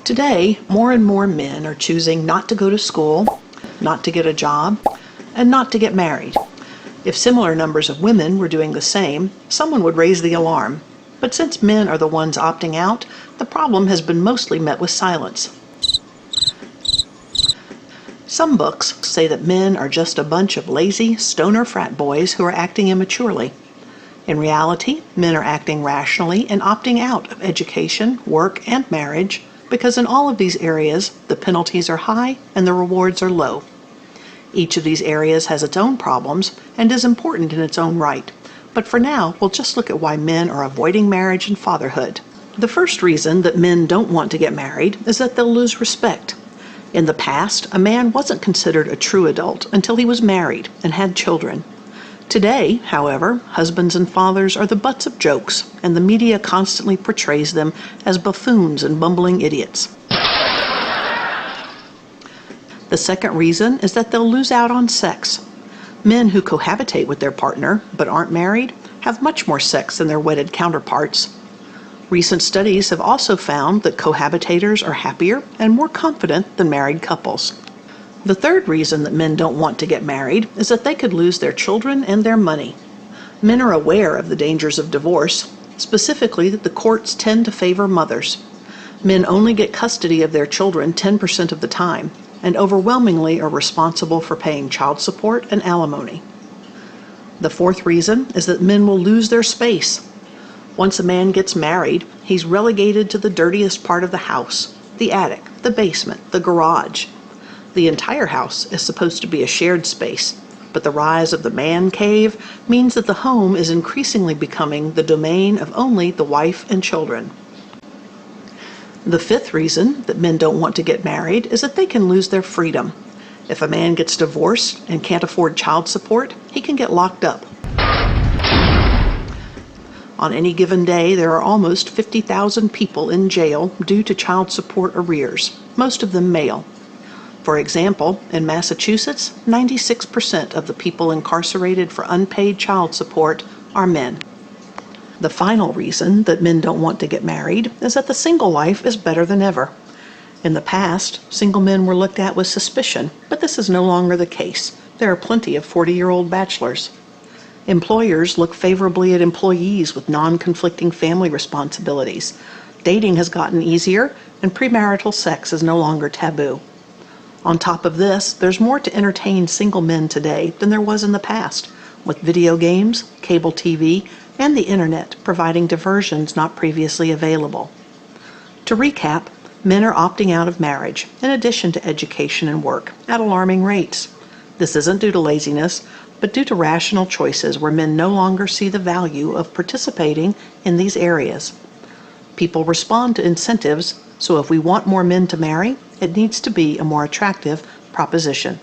Today, more and more men are choosing not to go to school, not to get a job, and not to get married. If similar numbers of women were doing the same, someone would raise the alarm. But since men are the ones opting out, the problem has been mostly met with silence. Some books say that men are just a bunch of lazy, stoner frat boys who are acting immaturely. In reality, men are acting rationally and opting out of education, work, and marriage because in all of these areas, the penalties are high and the rewards are low. Each of these areas has its own problems and is important in its own right. But for now, we'll just look at why men are avoiding marriage and fatherhood. The first reason that men don't want to get married is that they'll lose respect. In the past, a man wasn't considered a true adult until he was married and had children. Today, however, husbands and fathers are the butts of jokes, and the media constantly portrays them as buffoons and bumbling idiots. The second reason is that they'll lose out on sex. Men who cohabitate with their partner but aren't married have much more sex than their wedded counterparts. Recent studies have also found that cohabitators are happier and more confident than married couples. The third reason that men don't want to get married is that they could lose their children and their money. Men are aware of the dangers of divorce, specifically that the courts tend to favor mothers. Men only get custody of their children 10% of the time, and overwhelmingly are responsible for paying child support and alimony. The fourth reason is that men will lose their space. Once a man gets married, he's relegated to the dirtiest part of the house, the attic, the basement, the garage. The entire house is supposed to be a shared space, but the rise of the man cave means that the home is increasingly becoming the domain of only the wife and children. The fifth reason that men don't want to get married is that they can lose their freedom. If a man gets divorced and can't afford child support, he can get locked up. On any given day, there are almost 50,000 people in jail due to child support arrears, most of them male. For example, in Massachusetts, 96% of the people incarcerated for unpaid child support are men. The final reason that men don't want to get married is that the single life is better than ever. In the past, single men were looked at with suspicion, but this is no longer the case. There are plenty of 40-year-old bachelors. Employers look favorably at employees with non-conflicting family responsibilities. Dating has gotten easier, and premarital sex is no longer taboo. On top of this, there's more to entertain single men today than there was in the past, with video games, cable TV, and the internet providing diversions not previously available. To recap, men are opting out of marriage, in addition to education and work, at alarming rates. This isn't due to laziness, but due to rational choices where men no longer see the value of participating in these areas. People respond to incentives, so if we want more men to marry, it needs to be a more attractive proposition.